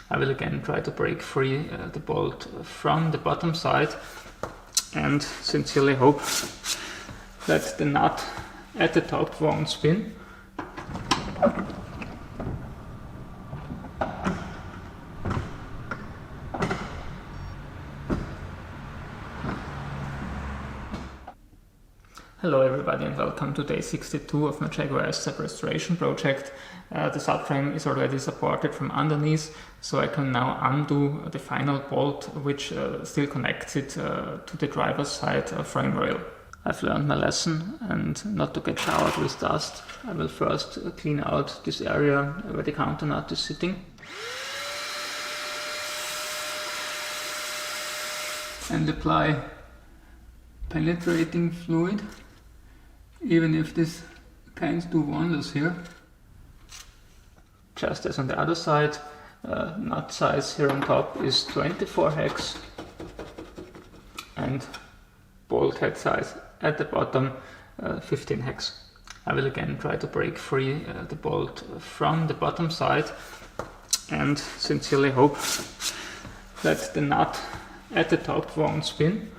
I will again try to break free the bolt from the bottom side and sincerely hope that the nut at the top won't spin. Hello everybody and welcome to day 62 of my Jaguar S-Type restoration project. The subframe is already supported from underneath, so I can now undo the final bolt which still connects it to the driver's side frame rail. I've learned my lesson, and not to get showered with dust, I will first clean out this area where the counter nut is sitting. And apply penetrating fluid, even if this can't do wonders here. Just as on the other side, nut size here on top is 24 hex and bolt head size at the bottom 15 hex. I will again try to break free the bolt from the bottom side and sincerely hope that the nut at the top won't spin.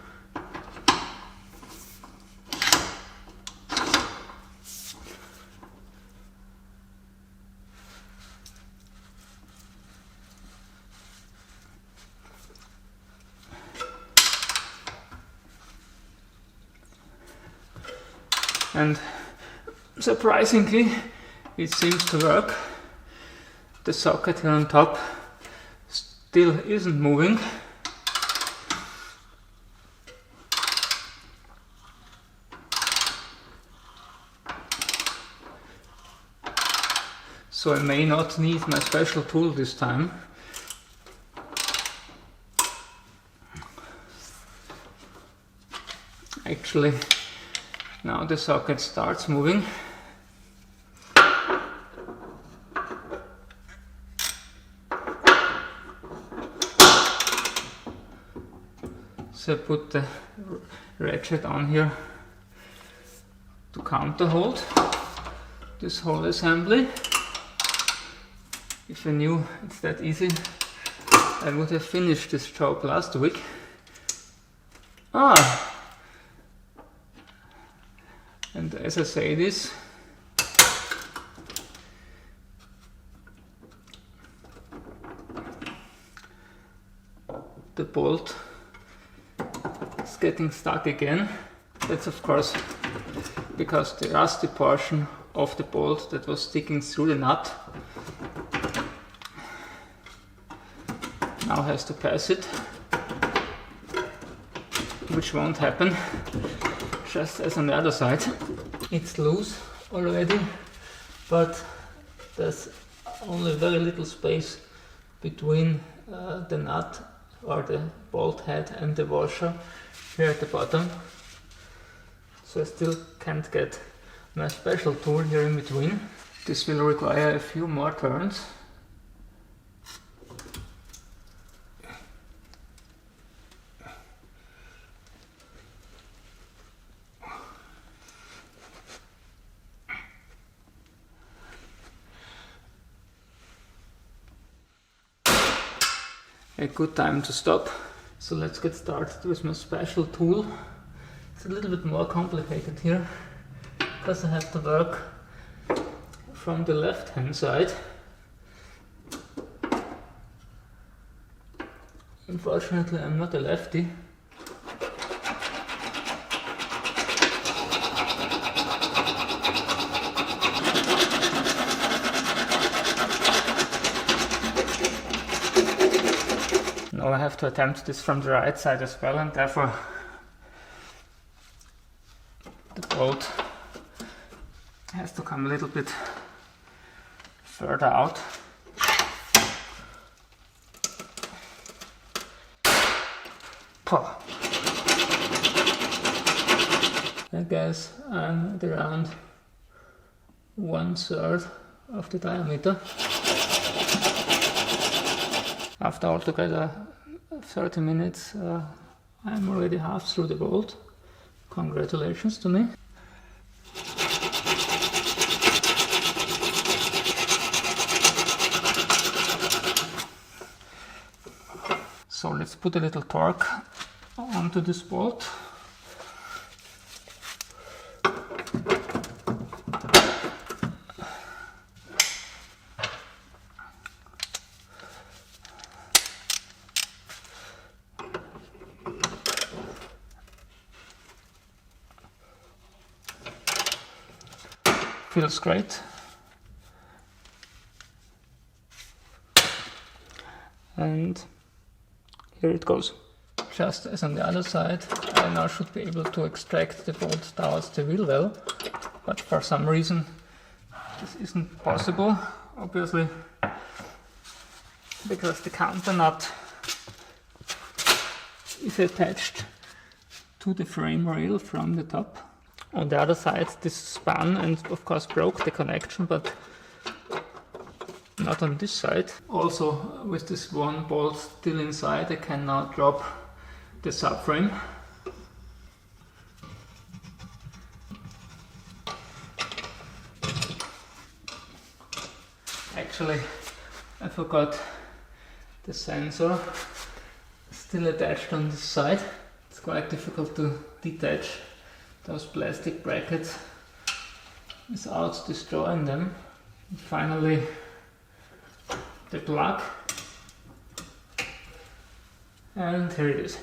And surprisingly, it seems to work. The socket here on top still isn't moving. So I may not need my special tool this time. Actually, now the socket starts moving. So I put the ratchet on here to counter hold this whole assembly. If I knew it's that easy, I would have finished this job last week. And as I say this, the bolt is getting stuck again. That's of course because the rusty portion of the bolt that was sticking through the nut now has to pass it, which won't happen. Just as on the other side, it's loose already, but there's only very little space between the nut or the bolt head and the washer here at the bottom, so I still can't get my special tool here in between. This will require a few more turns. A good time to stop. So let's get started with my special tool. It's a little bit more complicated here because I have to work from the left hand side. Unfortunately, I'm not a lefty. Now I have to attempt this from the right side as well, and therefore the bolt has to come a little bit further out. I guess I'm at around 1/3 of the diameter. After altogether 30 minutes, I'm already half through the bolt. Congratulations to me. So let's put a little torque onto this bolt. Feels great. And here it goes. Just as on the other side, I now should be able to extract the bolt towards the wheel well, but for some reason this isn't possible, obviously, because the counter nut is attached to the frame rail from the top. On the other side this spun and of course broke the connection, but not on this side. Also with this one bolt still inside, I can now drop the subframe. Actually, I forgot the sensor still attached on this side. It's quite difficult to detach those plastic brackets without destroying them. And finally, the plug, and here it is.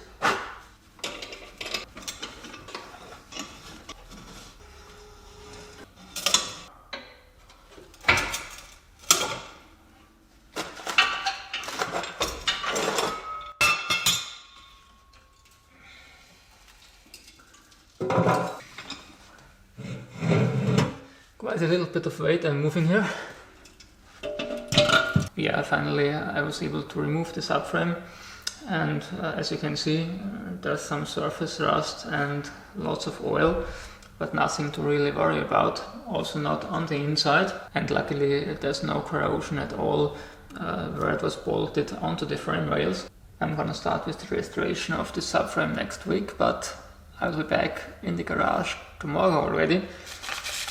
Quite a little bit of weight I'm moving here. Yeah, finally I was able to remove the subframe, and as you can see there's some surface rust and lots of oil, but nothing to really worry about, also not on the inside, and luckily there's no corrosion at all where it was bolted onto the frame rails. I'm gonna start with the restoration of the subframe next week, but I'll be back in the garage tomorrow already,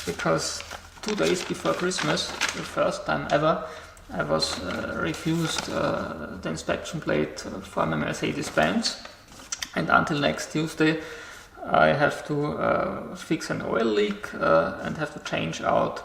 because 2 days before Christmas, the first time ever, I was refused the inspection plate for my Mercedes-Benz, and until next Tuesday I have to fix an oil leak and have to change out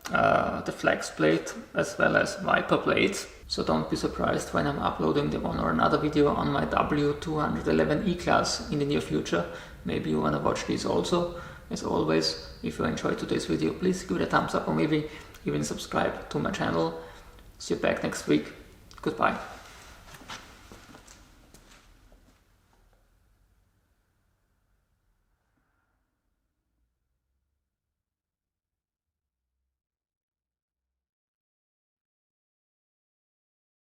the flex plate as well as wiper plates. So don't be surprised when I'm uploading the one or another video on my W211 E-Class in the near future. Maybe you wanna watch these also. As always, if you enjoyed today's video, please give it a thumbs up or maybe even subscribe to my channel. See you back next week. Goodbye.